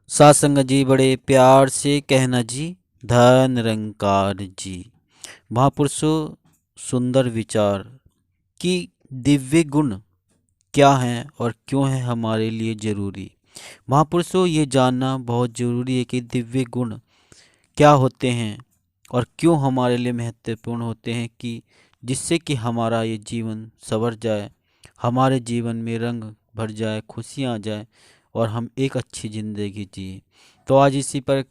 सासंग जी बड़े प्यार से कहना जी, धन निरंकार जी। महापुरुषों, सुंदर विचार कि दिव्य गुण क्या हैं और क्यों है हमारे लिए जरूरी। महापुरुषों, ये जानना बहुत जरूरी है कि दिव्य गुण क्या होते हैं और क्यों हमारे लिए महत्वपूर्ण होते हैं, कि जिससे कि हमारा ये जीवन संवर जाए, हमारे जीवन में रंग भर जाए, खुशियाँ आ जाए और हम एक अच्छी ज़िंदगी जिए। तो आज इसी पर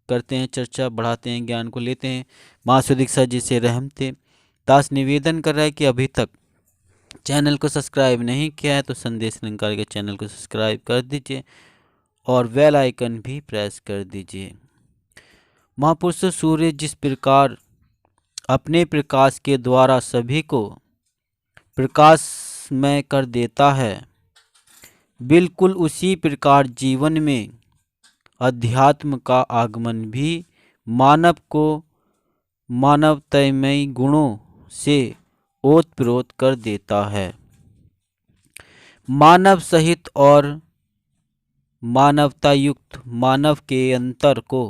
करते हैं चर्चा, बढ़ाते हैं ज्ञान को, लेते हैं माँ सुदीक्षा जी से रहम थे। दास निवेदन कर रहा है कि अभी तक चैनल को सब्सक्राइब नहीं किया है तो संदेश निरंकार के चैनल को सब्सक्राइब कर दीजिए और बेल आइकन भी प्रेस कर दीजिए। महापुरुष, सूर्य जिस प्रकार अपने प्रकाश के द्वारा सभी को प्रकाशमय कर देता है, बिल्कुल उसी प्रकार जीवन में अध्यात्म का आगमन भी मानव को मानवतामयी गुणों से ओतप्रोत कर देता है। मानव सहित और मानवता युक्त मानव के अंतर को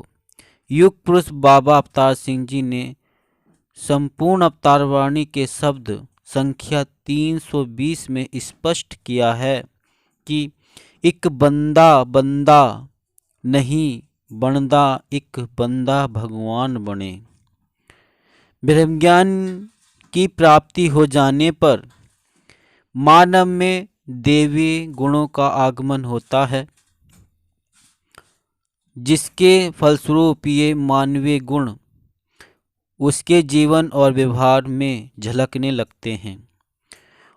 युग पुरुष बाबा अवतार सिंह जी ने संपूर्ण अवतार वाणी के शब्द संख्या 320 में स्पष्ट किया है कि एक बंदा बंदा नहीं बनदा, एक बंदा भगवान बने। ब्रह्मज्ञान की प्राप्ति हो जाने पर मानव में देवी गुणों का आगमन होता है, जिसके फलस्वरूप ये मानवीय गुण उसके जीवन और व्यवहार में झलकने लगते हैं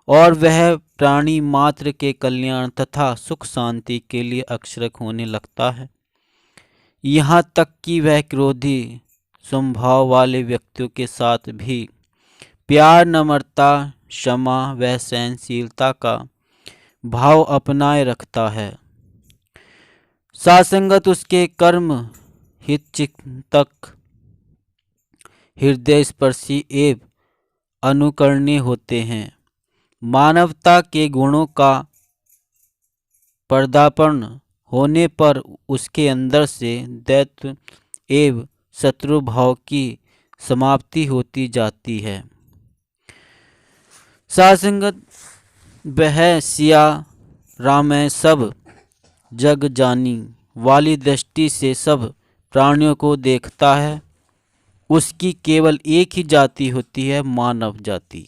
और वह प्राणी मात्र के कल्याण तथा सुख शांति के लिए अक्षरक होने लगता है। यहाँ तक कि वह क्रोधी स्वभाव वाले व्यक्तियों के साथ भी प्यार, नम्रता, क्षमा व सहनशीलता का भाव अपनाए रखता है। सासंगत उसके कर्म हितचिंतक, हृदय स्पर्शी एवं अनुकरणीय होते हैं। मानवता के गुणों का पर्दापण होने पर उसके अंदर से दैत्य एवं शत्रु भाव की समाप्ति होती जाती है। सासंगत वह सिया राम सब जग जानी वाली दृष्टि से सब प्राणियों को देखता है। उसकी केवल एक ही जाति होती है, मानव जाति।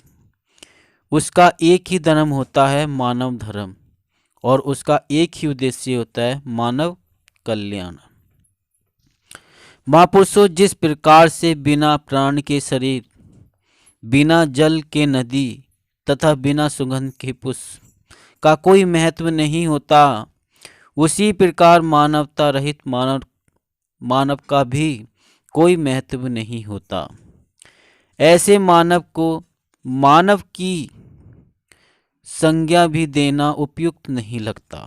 उसका एक ही धर्म होता है, मानव धर्म, और उसका एक ही उद्देश्य होता है, मानव कल्याण। महापुरुषों, जिस प्रकार से बिना प्राण के शरीर, बिना जल के नदी तथा बिना सुगंध के पुष्प का कोई महत्व नहीं होता, उसी प्रकार मानवता रहित मानव का भी कोई महत्व नहीं होता। ऐसे मानव को मानव की संज्ञा भी देना उपयुक्त नहीं लगता।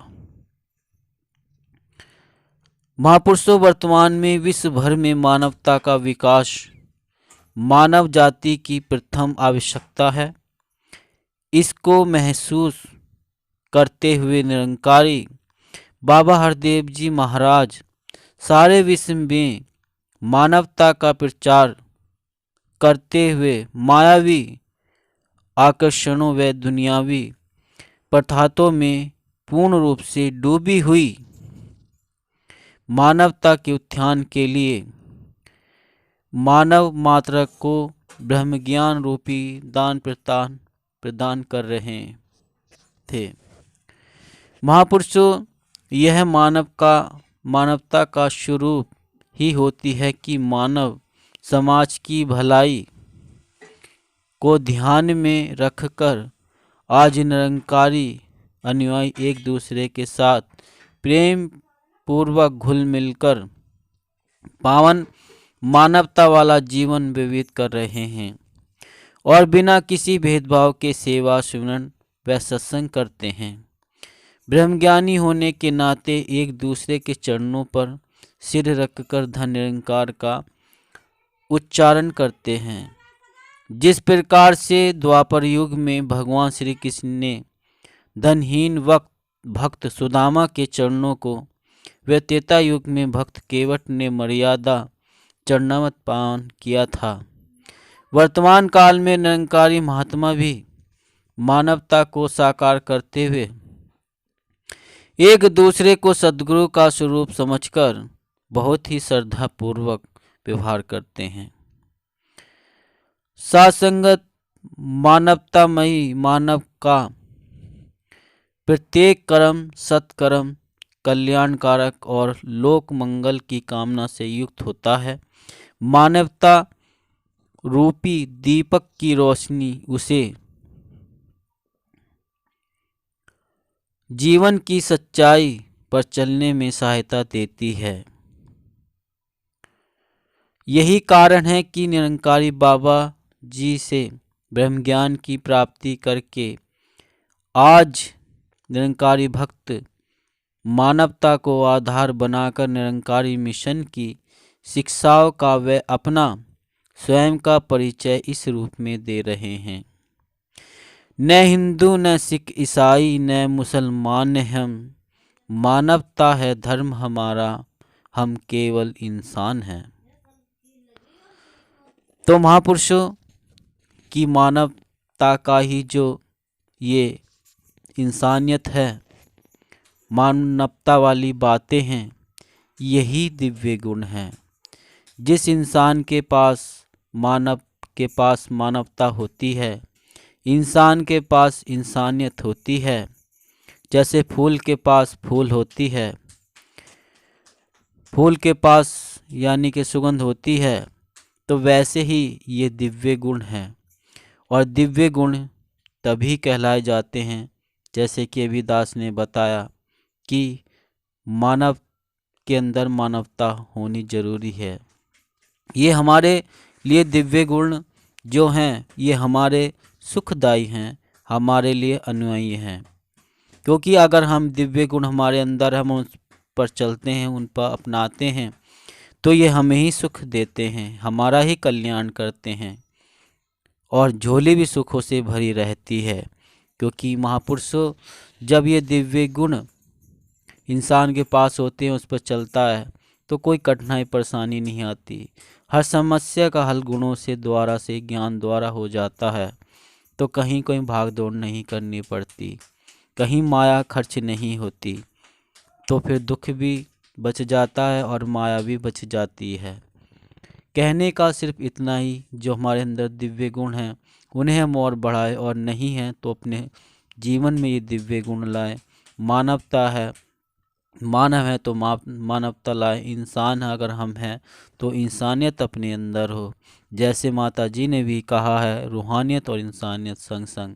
महापुरुषों, वर्तमान में विश्व भर में मानवता का विकास मानव जाति की प्रथम आवश्यकता है। इसको महसूस करते हुए निरंकारी बाबा हरदेव जी महाराज सारे विश्व में मानवता का प्रचार करते हुए मायावी आकर्षणों व दुनियावी पदार्थों में पूर्ण रूप से डूबी हुई मानवता के उत्थान के लिए मानव मात्र को ब्रह्मज्ञान रूपी दान प्रदान कर रहे थे। महापुरुषों, यह मानवता का स्वरूप ही होती है कि मानव समाज की भलाई को ध्यान में रखकर आज निरंकारी अनुयायी एक दूसरे के साथ प्रेम पूर्वक घुल मिलकर पावन मानवता वाला जीवन व्यतीत कर रहे हैं और बिना किसी भेदभाव के सेवा, सुमरन व सत्संग करते हैं। ब्रह्मज्ञानी होने के नाते एक दूसरे के चरणों पर सिर रखकर धन निरंकार का उच्चारण करते हैं। जिस प्रकार से द्वापर युग में भगवान श्री कृष्ण ने धनहीन भक्त सुदामा के चरणों को वे त्रेता युग में भक्त केवट ने मर्यादा चरणामृत पान किया था। वर्तमान काल में निरंकारी महात्मा भी मानवता को साकार करते हुए एक दूसरे को सद्गुरु का स्वरूप समझकर बहुत ही श्रद्धा पूर्वक व्यवहार करते हैं। सासंगत मानवतामयी मानव का प्रत्येक कर्म सत्कर्म कल्याणकारक और लोक मंगल की कामना से युक्त होता है। मानवता रूपी दीपक की रोशनी उसे जीवन की सच्चाई पर चलने में सहायता देती है। यही कारण है कि निरंकारी बाबा जी से ब्रह्मज्ञान की प्राप्ति करके आज निरंकारी भक्त मानवता को आधार बनाकर निरंकारी मिशन की शिक्षाओं का वे अपना स्वयं का परिचय इस रूप में दे रहे हैं। न हिंदू न सिख ईसाई न मुसलमान हम, मानवता है धर्म हमारा, हम केवल इंसान हैं। तो महापुरुषों की मानवता का ही जो ये इंसानियत है, मानवता वाली बातें हैं, यही दिव्य गुण हैं। जिस इंसान के पास मानवता होती है, इंसान के पास इंसानियत होती है, जैसे फूल के पास फूल होती है, फूल के पास यानी कि सुगंध होती है, तो वैसे ही ये दिव्य गुण हैं। और दिव्य गुण तभी कहलाए जाते हैं, जैसे कि अभी दास ने बताया कि मानव के अंदर मानवता होनी जरूरी है। ये हमारे लिए दिव्य गुण जो हैं, ये हमारे सुखदायी हैं, हमारे लिए अनुयायी हैं। क्योंकि अगर हम दिव्य गुण हमारे अंदर हम उन पर चलते हैं, उन पर अपनाते हैं, तो ये हमें ही सुख देते हैं, हमारा ही कल्याण करते हैं और झोली भी सुखों से भरी रहती है। क्योंकि महापुरुषों जब ये दिव्य गुण इंसान के पास होते हैं, उस पर चलता है, तो कोई कठिनाई परेशानी नहीं आती। हर समस्या का हल गुणों से द्वारा से ज्ञान द्वारा हो जाता है। तो कहीं कोई भाग दौड़ नहीं करनी पड़ती, कहीं माया खर्च नहीं होती, तो फिर दुख भी बच जाता है और माया भी बच जाती है। कहने का सिर्फ इतना ही, जो हमारे अंदर दिव्य गुण हैं उन्हें हम और बढ़ाएं, और नहीं हैं तो अपने जीवन में ये दिव्य गुण लाएं। मानवता है, मानव है तो मानवता लाए। इंसान अगर हम हैं तो इंसानियत अपने अंदर हो। जैसे माता जी ने भी कहा है, रूहानियत और इंसानियत संग संग।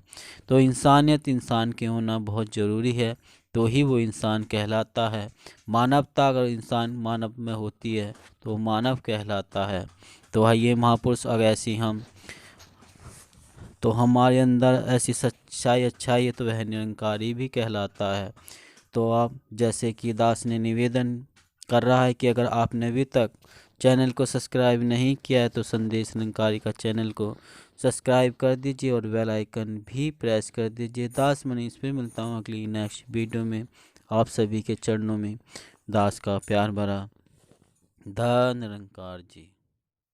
तो इंसानियत इंसान के होना बहुत ज़रूरी है, तो ही वो इंसान कहलाता है। मानवता अगर इंसान मानव में होती है तो मानव कहलाता है। तो आइए महापुरुष, अगर ऐसी हम तो हमारे अंदर ऐसी सच्चाई अच्छाई है तो वह निरंकारी भी कहलाता है। तो आप जैसे कि दास ने निवेदन कर रहा है कि अगर आपने अभी तक चैनल को सब्सक्राइब नहीं किया है तो संदेश निरंकारी का चैनल को सब्सक्राइब कर दीजिए और बेल आइकन भी प्रेस कर दीजिए। दास मनीष फिर मिलता हूँ अगली नेक्स्ट वीडियो में। आप सभी के चरणों में दास का प्यार भरा धन निरंकार जी।